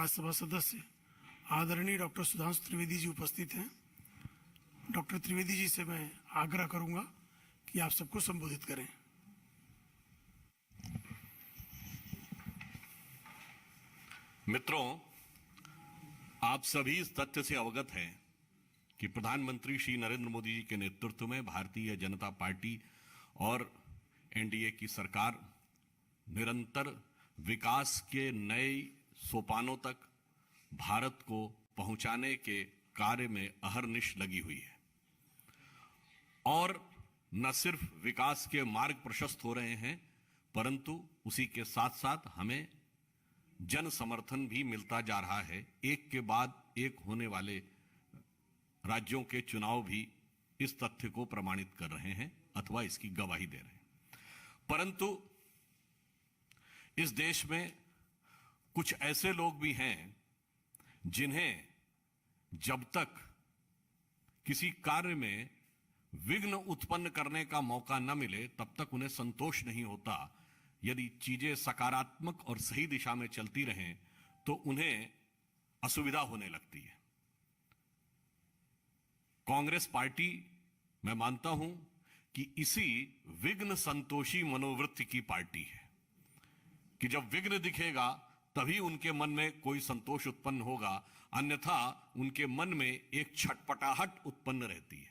राज्यसभा सदस्य आदरणीय डॉक्टर सुधांशु त्रिवेदी जी उपस्थित हैं। डॉक्टर त्रिवेदी जी से मैं आग्रह करूंगा कि आप सबको संबोधित करें। मित्रों, आप सभी इस तथ्य से अवगत हैं कि प्रधानमंत्री श्री नरेंद्र मोदी जी के नेतृत्व में भारतीय जनता पार्टी और एनडीए की सरकार निरंतर विकास के नए सोपानों तक भारत को पहुंचाने के कार्य में अहरनिश लगी हुई है। और न सिर्फ विकास के मार्ग प्रशस्त हो रहे हैं, परंतु उसी के साथ साथ हमें जन समर्थन भी मिलता जा रहा है। एक के बाद एक होने वाले राज्यों के चुनाव भी इस तथ्य को प्रमाणित कर रहे हैं अथवा इसकी गवाही दे रहे हैं। परंतु इस देश में कुछ ऐसे लोग भी हैं जिन्हें जब तक किसी कार्य में विघ्न उत्पन्न करने का मौका न मिले तब तक उन्हें संतोष नहीं होता। यदि चीजें सकारात्मक और सही दिशा में चलती रहें तो उन्हें असुविधा होने लगती है। कांग्रेस पार्टी, मैं मानता हूं कि इसी विघ्न संतोषी मनोवृत्ति की पार्टी है कि जब विघ्न दिखेगा तभी उनके मन में कोई संतोष उत्पन्न होगा, अन्यथा उनके मन में एक छटपटाहट उत्पन्न रहती है।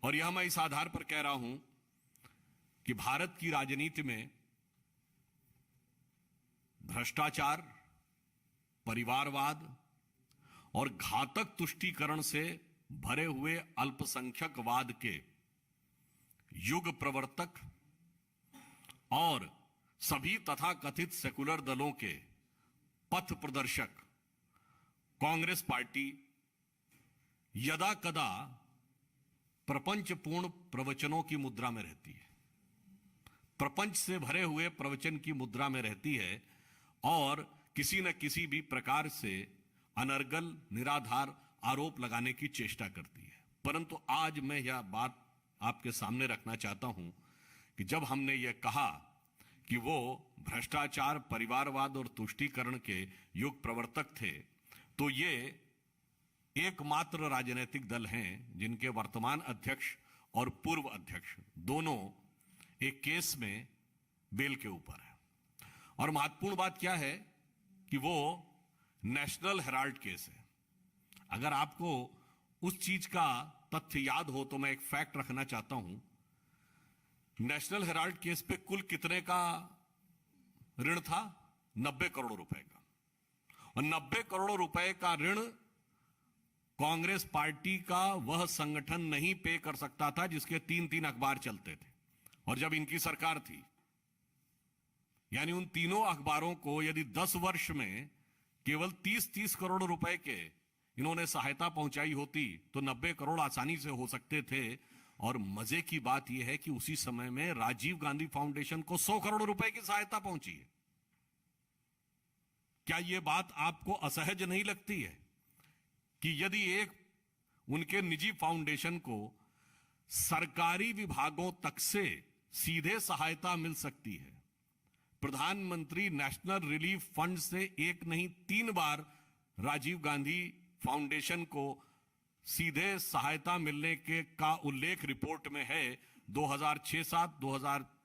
और यह मैं इस आधार पर कह रहा हूं कि भारत की राजनीति में भ्रष्टाचार, परिवारवाद और घातक तुष्टीकरण से भरे हुए अल्पसंख्यकवाद के युग प्रवर्तक और सभी तथाकथित सेकुलर दलों के पथ प्रदर्शक कांग्रेस पार्टी यदा कदा प्रपंचपूर्ण प्रवचनों की मुद्रा में रहती है, प्रपंच से भरे हुए प्रवचन की मुद्रा में रहती है और किसी न किसी भी प्रकार से अनर्गल निराधार आरोप लगाने की चेष्टा करती है। परंतु आज मैं यह बात आपके सामने रखना चाहता हूं कि जब हमने यह कहा कि वो भ्रष्टाचार, परिवारवाद और तुष्टीकरण के युग प्रवर्तक थे, तो ये एकमात्र राजनीतिक दल हैं जिनके वर्तमान अध्यक्ष और पूर्व अध्यक्ष दोनों एक केस में बेल के ऊपर है। और महत्वपूर्ण बात क्या है कि वो नेशनल हेराल्ड केस है। अगर आपको उस चीज का तथ्य याद हो तो मैं एक फैक्ट रखना चाहता हूं। नेशनल हेराल्ड केस पे कुल कितने का ऋण था? 90 करोड़ रुपए का। और 90 करोड़ रुपए का ऋण कांग्रेस पार्टी का वह संगठन नहीं पे कर सकता था जिसके 3-3 अखबार चलते थे। और जब इनकी सरकार थी, यानी उन तीनों अखबारों को यदि 10 वर्ष में केवल 30-30 करोड़ रुपए के इन्होंने सहायता पहुंचाई होती तो 90 करोड़ आसानी से हो सकते थे। और मजे की बात यह है कि उसी समय में राजीव गांधी फाउंडेशन को 100 करोड़ रुपए की सहायता पहुंची है। क्या यह बात आपको असहज नहीं लगती है कि यदि एक उनके निजी फाउंडेशन को सरकारी विभागों तक से सीधे सहायता मिल सकती है? प्रधानमंत्री नेशनल रिलीफ फंड से एक नहीं 3 बार राजीव गांधी फाउंडेशन को सीधे सहायता मिलने के का उल्लेख रिपोर्ट में है 2006-7,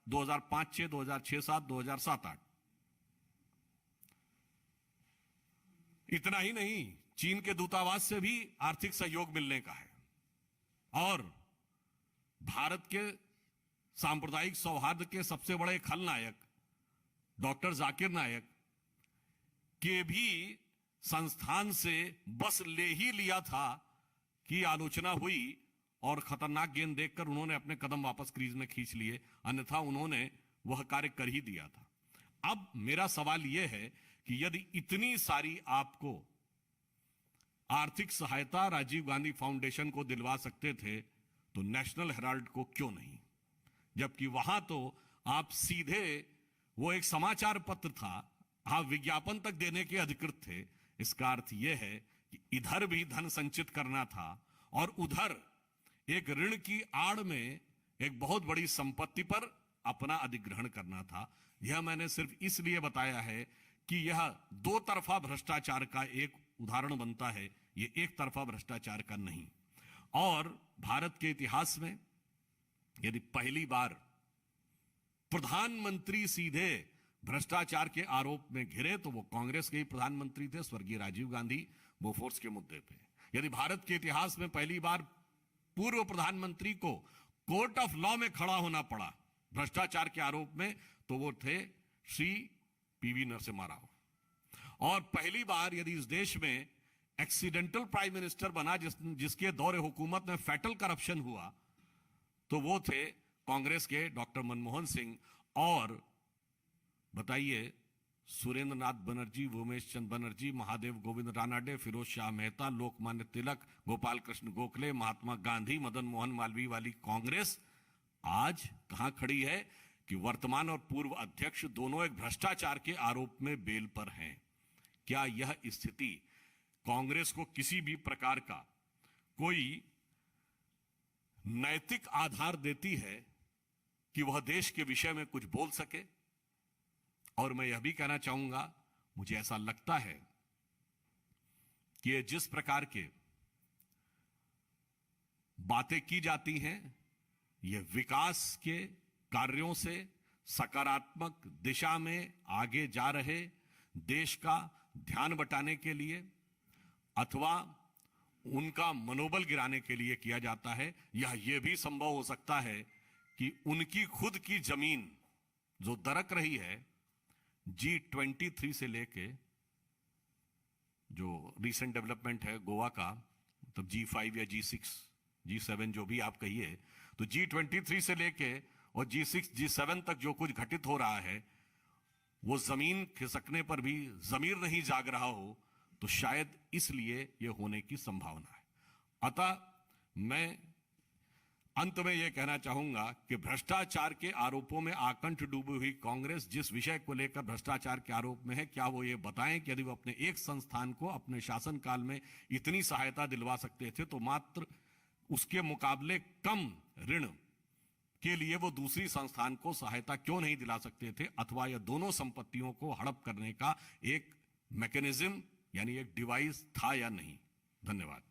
2005-6, 2006-7, 2007-8। इतना ही नहीं, चीन के दूतावास से भी आर्थिक सहयोग मिलने का है। और भारत के सांप्रदायिक सौहार्द के सबसे बड़े खलनायक डॉक्टर जाकिर नायक के भी संस्थान से बस ले ही लिया था कि आलोचना हुई और खतरनाक गेंद देखकर उन्होंने अपने कदम वापस क्रीज में खींच लिए, अन्यथा उन्होंने वह कार्य कर ही दिया था। अब मेरा सवाल यह है कि यदि इतनी सारी आपको आर्थिक सहायता राजीव गांधी फाउंडेशन को दिलवा सकते थे तो नेशनल हेराल्ड को क्यों नहीं? जबकि वहां तो आप सीधे, वो एक समाचार पत्र था, आप विज्ञापन तक देने के अधिकृत थे। इसका अर्थ यह है कि इधर भी धन संचित करना था और उधर एक ऋण की आड़ में एक बहुत बड़ी संपत्ति पर अपना अधिग्रहण करना था। यह मैंने सिर्फ इसलिए बताया है कि यह दो तरफा भ्रष्टाचार का एक उदाहरण बनता है, यह एक तरफा भ्रष्टाचार का नहीं। और भारत के इतिहास में यदि पहली बार प्रधानमंत्री सीधे भ्रष्टाचार के आरोप में घिरे तो वो कांग्रेस के ही प्रधानमंत्री थे, स्वर्गीय राजीव गांधी, बोफोर्स के मुद्दे पे। यदि भारत के इतिहास में पहली बार पूर्व प्रधानमंत्री को कोर्ट ऑफ लॉ में खड़ा होना पड़ा भ्रष्टाचार के आरोप में, तो वो थे श्री पीवी नरसिम्हा राव। और पहली बार यदि इस देश में एक्सीडेंटल प्राइम मिनिस्टर बना जिसके दौरे हुकूमत में फैटल करप्शन हुआ, तो वो थे कांग्रेस के डॉक्टर मनमोहन सिंह। और बताइए, सुरेंद्र नाथ बनर्जी, उमेश चंद बनर्जी, महादेव गोविंद रानाडे, फिरोज शाह मेहता, लोकमान्य तिलक, गोपाल कृष्ण गोखले, महात्मा गांधी, मदन मोहन मालवीय वाली कांग्रेस आज कहां खड़ी है कि वर्तमान और पूर्व अध्यक्ष दोनों एक भ्रष्टाचार के आरोप में बेल पर हैं। क्या यह स्थिति कांग्रेस को किसी भी प्रकार का कोई नैतिक आधार देती है कि वह देश के विषय में कुछ बोल सके? और मैं यह भी कहना चाहूंगा, मुझे ऐसा लगता है कि ये जिस प्रकार के बातें की जाती हैं, ये विकास के कार्यों से सकारात्मक दिशा में आगे जा रहे देश का ध्यान बटाने के लिए अथवा उनका मनोबल गिराने के लिए किया जाता है, या यह भी संभव हो सकता है कि उनकी खुद की जमीन जो दरक रही है G23 से लेके जो रिसेंट डेवलपमेंट है गोवा का, मतलब G5 या G6, G7 जो भी आप कहिए, तो G23 से लेके और G6, G7 तक जो कुछ घटित हो रहा है, वो जमीन खिसकने पर भी जमीर नहीं जाग रहा हो, तो शायद इसलिए यह होने की संभावना है। अतः मैं अंत में यह कहना चाहूंगा कि भ्रष्टाचार के आरोपों में आकंठ डूबी हुई कांग्रेस जिस विषय को लेकर भ्रष्टाचार के आरोप में है, क्या वो ये बताएं कि यदि वो अपने एक संस्थान को अपने शासनकाल में इतनी सहायता दिलवा सकते थे, तो मात्र उसके मुकाबले कम ऋण के लिए वो दूसरी संस्थान को सहायता क्यों नहीं दिला सकते थे, अथवा यह दोनों संपत्तियों को हड़प करने का एक मैकेनिज्म यानी एक डिवाइस था या नहीं। धन्यवाद।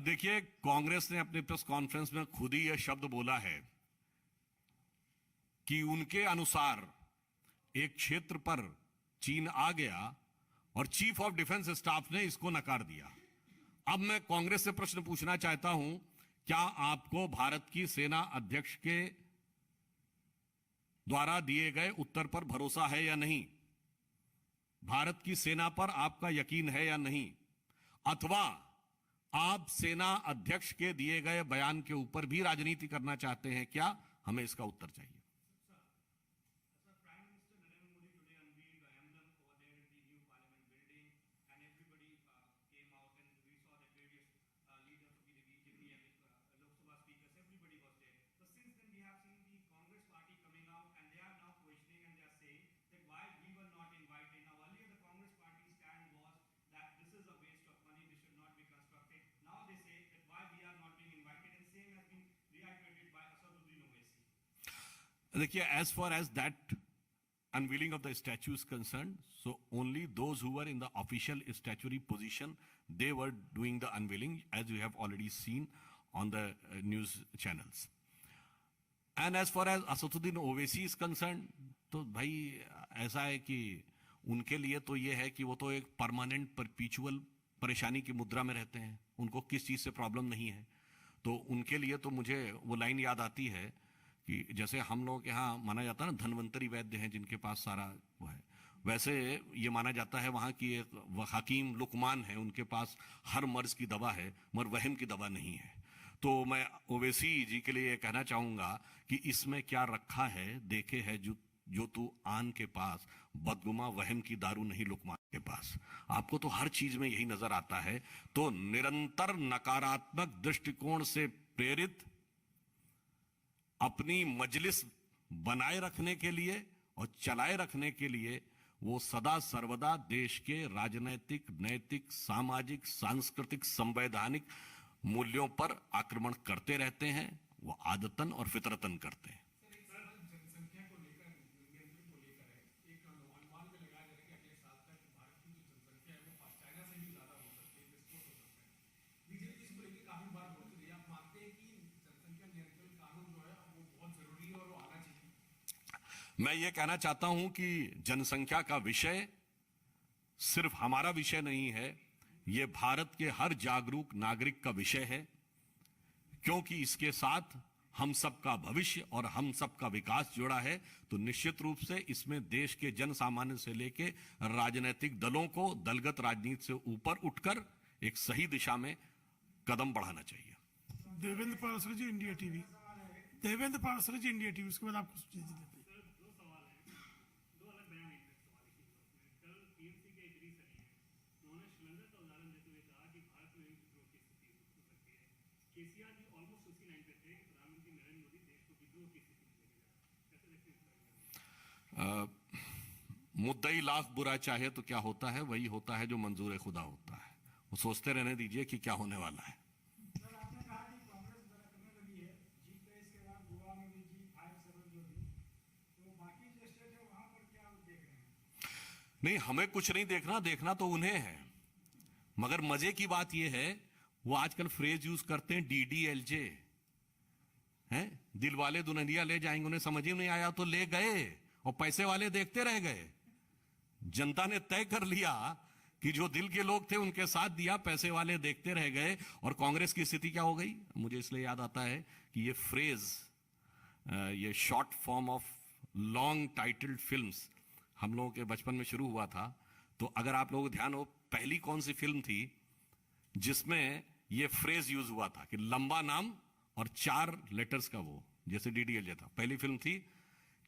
देखिए, कांग्रेस ने अपने प्रेस कॉन्फ्रेंस में खुद ही यह शब्द बोला है कि उनके अनुसार एक क्षेत्र पर चीन आ गया और चीफ ऑफ डिफेंस स्टाफ ने इसको नकार दिया। अब मैं कांग्रेस से प्रश्न पूछना चाहता हूं, क्या आपको भारत की सेना अध्यक्ष के द्वारा दिए गए उत्तर पर भरोसा है या नहीं? भारत की सेना पर आपका यकीन है या नहीं? अथवा आप सेना अध्यक्ष के दिए गए बयान के ऊपर भी राजनीति करना चाहते हैं क्या? हमें इसका उत्तर चाहिए। देखिए, as far as that unveiling of the statue is concerned, so only those who were in the official statutory position, they were doing the unveiling, as you have already seen on the news channels. And as far as Asaduddin Owaisi is concerned, तो भाई ऐसा है कि उनके लिए तो ये है कि वो तो एक परमानेंट परपीचुअल परेशानी की मुद्रा में रहते हैं, उनको किस चीज़ से प्रॉब्लम नहीं है। तो उनके लिए तो मुझे वो लाइन याद आती है कि जैसे हम लोग के यहाँ माना जाता है ना, धन्वंतरी वैद्य हैं जिनके पास सारा वो है, वैसे ये माना जाता है वहाँ की एक हकीम लुकमान है, उनके पास हर मर्ज की दवा है मगर वहम की दवा नहीं है। तो मैं ओवैसी जी के लिए कहना चाहूँगा कि इसमें क्या रखा है देखे है जो तू आन के पास, बदगुमा वहम की दारू नहीं लुकमान के पास। आपको तो हर चीज में यही नजर आता है। तो निरंतर नकारात्मक दृष्टिकोण से प्रेरित अपनी मजलिस बनाए रखने के लिए और चलाए रखने के लिए वो सदा सर्वदा देश के राजनैतिक, नैतिक, सामाजिक, सांस्कृतिक, संवैधानिक मूल्यों पर आक्रमण करते रहते हैं। वो आदतन और फितरतन करते हैं। मैं ये कहना चाहता हूं कि जनसंख्या का विषय सिर्फ हमारा विषय नहीं है, ये भारत के हर जागरूक नागरिक का विषय है, क्योंकि इसके साथ हम सबका भविष्य और हम सबका विकास जुड़ा है। तो निश्चित रूप से इसमें देश के जन सामान्य से लेके राजनीतिक दलों को दलगत राजनीति से ऊपर उठकर एक सही दिशा में कदम बढ़ाना चाहिए। देवेंद्र पारसर जी, इंडिया टीवी। देवेंद्र पारसर जी, इंडिया टीवी। उसके बाद आपको सूचित देते हैं। मुद्दई लाख बुरा चाहे तो क्या होता है, वही होता है जो मंजूर खुदा होता है। वो सोचते रहने दीजिए कि क्या होने वाला है। नहीं, हमें कुछ नहीं देखना, देखना तो उन्हें है। मगर मजे की बात यह है, वो आजकल फ्रेज यूज करते हैं DDLJ, हैं? दिल वाले दुल्हनिया ले जाएंगे। उन्हें समझ ही नहीं आया तो ले गए और पैसे वाले देखते रह गए। जनता ने तय कर लिया कि जो दिल के लोग थे उनके साथ दिया, पैसे वाले देखते रह गए। और कांग्रेस की स्थिति क्या हो गई, मुझे इसलिए याद आता है कि ये फ्रेज, ये short form of long titled films हम लोगों के बचपन में शुरू हुआ था। तो अगर आप लोगों को ध्यान हो, पहली कौन सी फिल्म थी जिसमें ये फ्रेज यूज हुआ था कि लंबा नाम और 4 लेटर्स का, वो जैसे DDLJ था। पहली फिल्म थी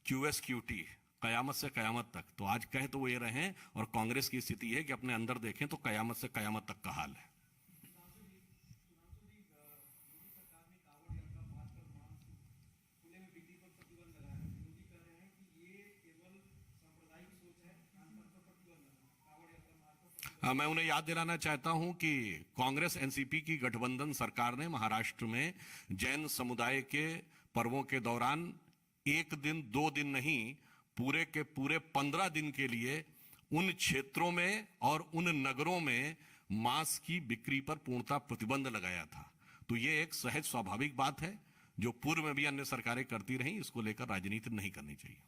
QSQT, कयामत से कयामत तक। तो आज कहे तो वो ये रहे, और कांग्रेस की स्थिति है कि अपने अंदर देखें तो कयामत से कयामत तक का हाल है। मैं उन्हें याद दिलाना चाहता हूं कि कांग्रेस NCP की गठबंधन सरकार ने महाराष्ट्र में जैन समुदाय के पर्वों के दौरान 1 दिन 2 दिन नहीं, पूरे के पूरे 15 दिन के लिए उन क्षेत्रों में और उन नगरों में मांस की बिक्री पर पूर्णतः प्रतिबंध लगाया था। तो ये एक सहज स्वाभाविक बात है जो पूर्व में भी अन्य सरकारें करती रहीं। इसको लेकर राजनीति नहीं करनी चाहिए।